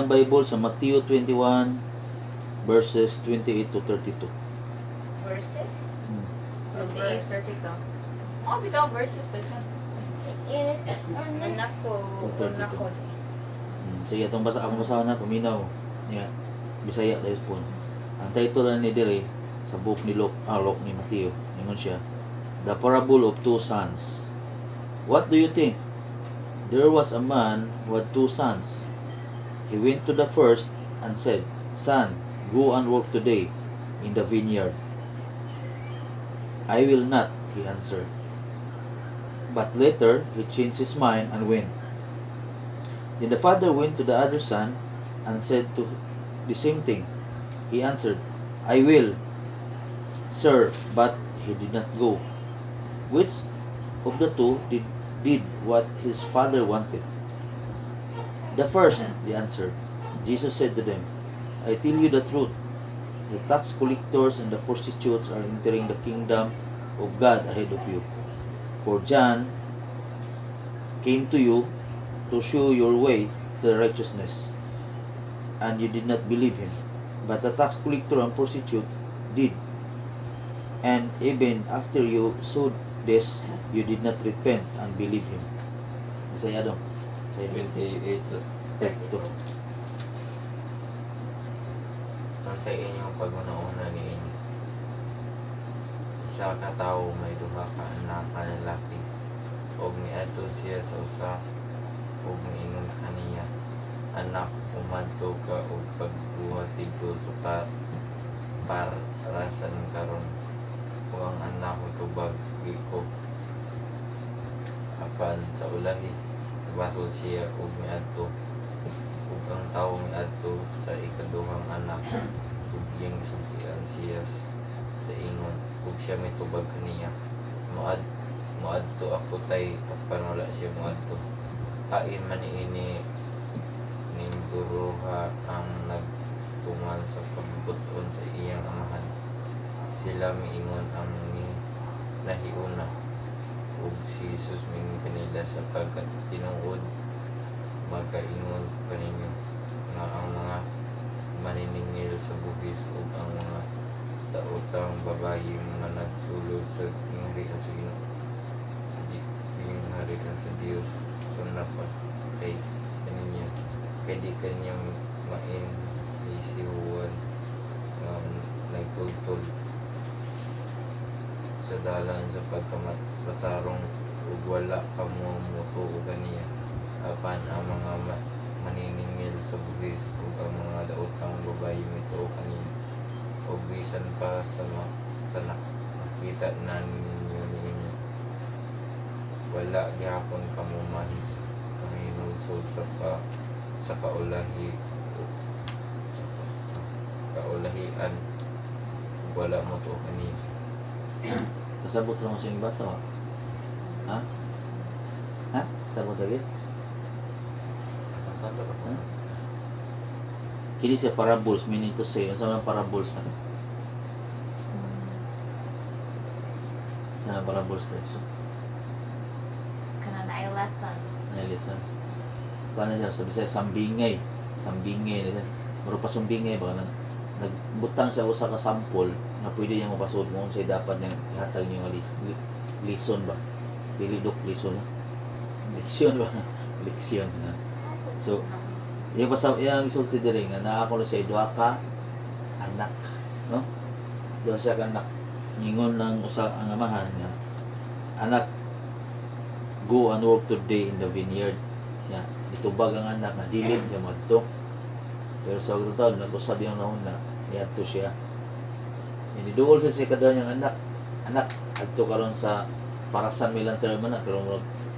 ilang Bible sa Matthew 21 verses 28 to 32. Verses? Hmm. Sa verse 32. Oh, bitaw verses to siya. Anak ko, anak ko. Sige, itong akong basahan na, paminaw. Yeah. Bisaya dahil po. Ang title na ni Dire sa book ni Luke ni Matthew. Ingon siya, The Parable of Two Sons. What do you think? There was a man who had two sons. He went to the first and said, Son, go and work today in the vineyard. I will not, he answered. But later, he changed his mind and went. Then the father went to the other son and said to the same thing. He answered, I will, sir, but he did not go. Which of the two did what his father wanted? The first, they answered. Jesus said to them, I tell you the truth. The tax collectors and the prostitutes are entering the kingdom of God ahead of you. For John came to you to show your way to righteousness, and you did not believe him. But the tax collector and prostitute did. And even after you saw this, you did not repent and believe him. Masaya dong. Masaya 28 to 32. ang sa inyong pagmanauna ni inyo. Isa ka tao may duha ka anak na lalaki, og miadto siya sa usa, og miingon kaniya, anak, umadto ka og pagbuhat dito sa parasan karon, ug ang anak ko tubag ko apan sa ulahi, basol siya og miadto, ug ang tawo miadto sa ikaduhang anak, ug iyang gisugtian siya sa ingon, ug siya may tubag kaniya, muadto ako tay, apan wala siya muadto. Kain man ini ninduruha ang nagtungan sa pagbuton sa iyang amahan. Sila miingon ang nahiuna, ug si Jesus miingon kanila sapagkat tinuod magkaingon kaninyo nga ang mga maniningil sa bugis ug ang mga daotang babayi nga nagsulod sa tingharian sa Ginoo sa tingharian sa Dios sunapat kay kaninyo kay di kanyang main isihuan nga nagtultol sa dalan sa pagkamatarong ug wala kamo mutuo kaniya, apan ang mga maniningil sa bugis ug ang mga daotang babayi mituo kaniya, ug bisan pa sa nakita na ninyo wala gyapon kamo mahis kahinulsod sa kaulahian, wala mo to kaniya. Kasabot lang mo siyang ibasa, ha? Ha? Ha? Kasabot lagi? Asang kanto ka po? Kini siya parables, meaning to say, ang sama ng parables na. Sa parables na siya. Kana na ay lesson. Nalisa. Paano siya? Sabi siya, sambingay. Sambingay na siya. Maro pa sumbingay, baka nagbutang siya usa ka sample na pwede niyang mapasod kung siya dapat niyang ihatag niyo nga lison ba? Dili dok lison. Leksyon ba? Leksyon na. So, yung isulti diri nga naa ko siya duha ka anak, no? Duha siya ka anak. Ningon lang usa ang amahan nga, anak, go and work today in the vineyard. Ya, itubag ang anak na dilid siya madto. Pero sa taon nag-usab yung nauna, niadto siya. Iniduol siya kada niyang anak, adto karon sa parasan milang termo na, pero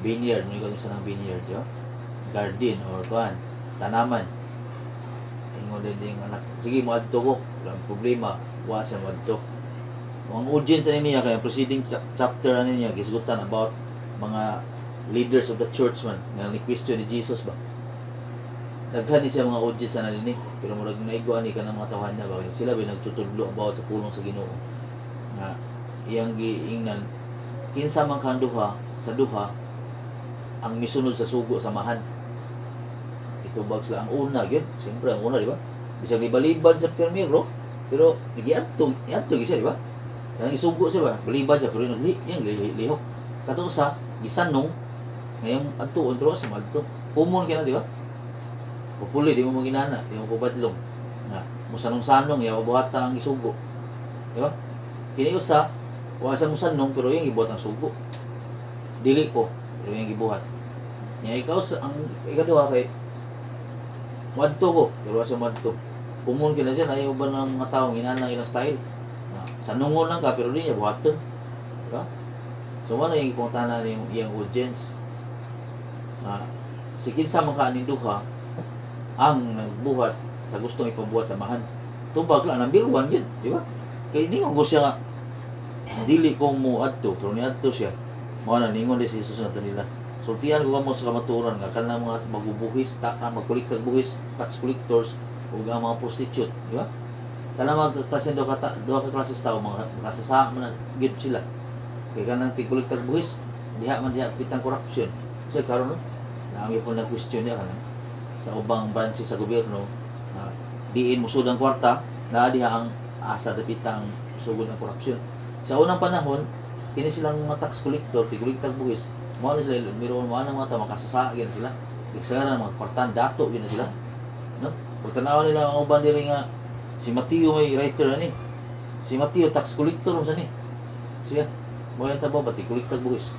vineyard, may kung sa ng vineyard, yo? Garden or kuan, tanaman. Ingon din yung anak, sige mo adto ko, walang problema, wa siya mo adto. Ang audience niya kaya preceding chapter niya gisgutan about mga leaders of the church man nga ni question ni Jesus ba. Daghan ni siya mga audience na dinhi, pero murag naigwa ni kanang mga tawhan niya ba sila ba nagtutudlo about sa pulong sa Ginoo. Nga iyang giingnan kinsa man kang duha sa duha ang misunod sa sugo samahan. Itubag sila ang una gyud. Siyempre ang una, di ba? Bisag libalibad sa pirmiro, pero giadto siya, di ba? Yang isugo siya ba? Balibad siya pero lihok. Kato sa gisanong ngayong adtuon pero sa madto. Pumon kina, di ba? Pupuli di mo maginana, di mo pabadlong. Na musanong-sanong ya buhata ang isugo. Di ba? Kini usa wa sa musanong pero yung gibuhat ang sugo. Dili ko pero yung gibuhat. Nya ikaw sa ang ikaduha kay madto ko pero wa sa madto. Pumon kina siya na yung ba ng mga tao ginana ilang style. Sanungon lang ka pero di niya buhaton. Diba? So wala yung ipungtanan yung iyang audience. Si kinsa man ka aning duha ang nagbuhat sa gustong ipabuhat sa mahan. Tubag lang number 1 yun, di ba? Kaya hindi ko siya nga dili ko mo adto pero ni adto siya. Mao na ningon di si Jesus nga nila. Sultihan ko mo sa kamatuoran nga kanang mga magbubuhis, magkuliktag buhis, tax collectors ug ang mga prostitute, di ba? Kana mga klase duha ka klase tao mga kasasa man gid sila. Kay kanang tiguligtag buhis, diha pitang corruption. Kasi karon no, naami po na question niya kana sa ubang branch sa gobyerno, diin mo sud ang kwarta, na diha ang asa pitang sugod ang corruption. Sa unang panahon, kini silang mga tax collector, tiguligtag buhis, mao na sila miron mo ang mga tao makasasa gyud sila. Iksa mga kwartan dato gyud na sila. No? Pag tanaw nila ang uban diri nga si Mateo may writer na ni. Si Mateo tax collector mo sa ni. Siya, mo yan sa baba, tiguligtag buhis.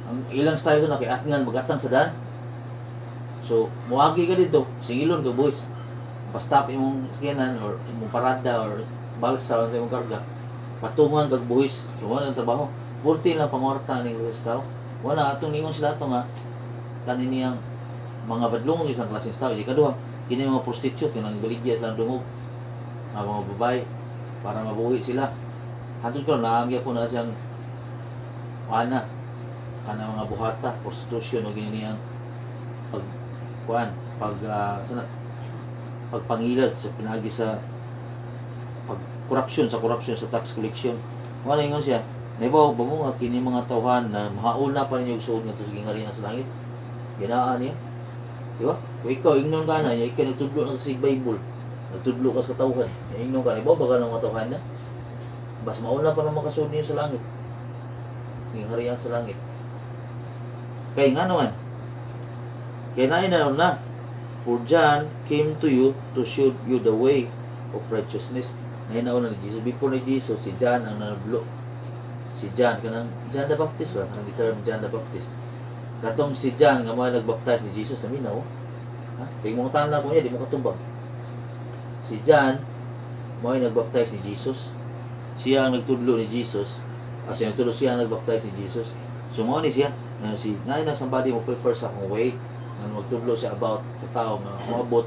Ang ilang style na kay atngan magatang sa daan. So, muagi ka dito, singilon ka buhis. Basta imong skinan or imong parada or balsa sa imong karga. Patungan kag buhis. So, wala ang trabaho. Burti lang pangorta ni sa tao. Wala atong ningon sila ato nga kaniniyang mga badlong isang klaseng tao. Di kaduha, kini mga prostitute kanang baligya sila dungog. Mga babae para mabuhi sila. Hantod ko naamya po na siyang kana mga buhata, prostitution o giniyang pagpangilad sa pinagi sa corruption sa tax collection. Wala ingon siya. Naibaw ba mo nga kini mga tawhan na mahaul na pa ninyo suod nga to sige nga rin sa langit. Ginaan niya. Di ba? Kung ikaw ingnon ka na, ikaw nagtudlo ng sig Bible. Nagtudlo ka sa tawhan. Ingnon ka, ibaw ba ka ng mga tawhan na? Bas mauna pa na makasuod niyo sa langit. Ng harian sa langit. Kaya nga naman. Kaya na. For John came to you to show you the way of righteousness. Ngayon na ni Jesus. Before ni Jesus, si John ang nanablo. Si John, kanang John the Baptist ba? Kanang term John the Baptist. Katong si John nga mga nagbaptize ni Jesus na minaw. Ha? Kaya mong tanong ko niya, di mo katumbag. Si John, mga nagbaptize ni Jesus. Siya ang nagtudlo ni Jesus. Kasi nagtudlo siya ang nagbaptize ni Jesus. So mo ni siya, si ngayon na somebody mo prefer sa akong way. Nga magtudlo siya about sa tao nga moabot,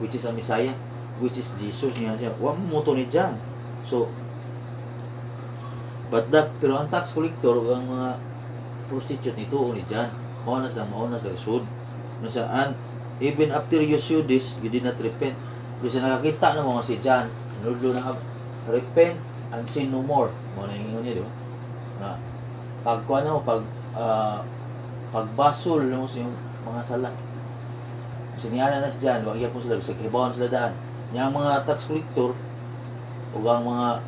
which is ang Messiah, which is Jesus niya siya. Wa mo to ni John. So, pero ang tax collector ang mga prostitute nito ni John. Maunas lang sud. Nasaan, even after you saw this, you did not repent. Doon siya nakakita ng mga si John, nuldo na repent and sin no more. Mga nangingon niya, di ba? Na, pagkuha na mo, pagbasol mo sa yung mga sala. Siniyana na si John, wag po sila, bisa kibawan sila daan. Yung mga tax collector, o ang mga,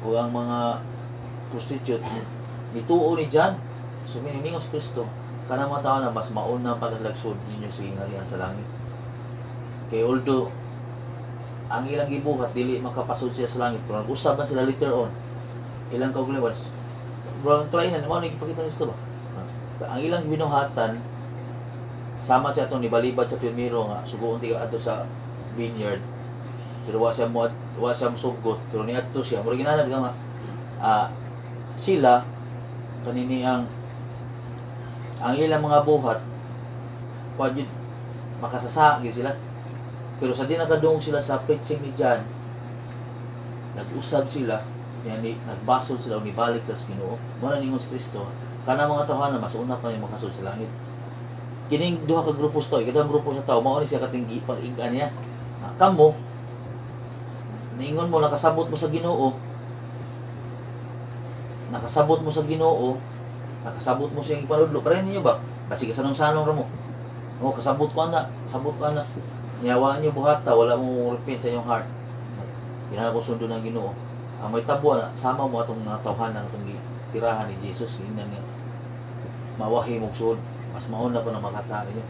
o ang mga prostitute, nituo ni John. So, minimingos Kristo, kanang mga tao na mas mauna paglagsod ninyo sa ingarihan sa langit. Kaya although, ang ilang gibuhat, dili makapasod siya sa langit. Pero nag-usaban sila later on, ilang kaugliwas. Bro, ang klainan, ano ipakita Kristo ba? Ang ilang binuhatan, sama siya itong nibalibad sa primero nga, sugoon tiga ato sa vineyard. Pero wa siya musugot, pero ni ato siya. Pero ginanad ka nga, sila, kanini ang ilang mga buhat pwede makasasagi sila, pero sa di nakadungog sila sa preaching ni John, nag-usab sila, nagbasol sila o nibalik sa Ginoo. Muna ningon si Kristo, kana mga tao na mas una pa yung makasod sa langit. Kining duha ka grupo sa tao, ikatang grupo sa tao, mao ni siya kating pag-igan niya. Kamo, niingon mo, nakasabot mo sa Ginoo, nakasabot mo siyang ipanudlo. Pero ninyo ba? Basi ka sanong-sanong ramo. O, kasabot ko na. Sabot ko na. Niyawaan niyo buhata, wala mo repent sa inyong heart. Yan ako sundo ng Ginoo. Ang may tabo na, sama mo atong mga tawhanan, atong tirahan ni Jesus. Ganyan nga. Mawahi mong suod. Mas mauna pa na makasari niyo.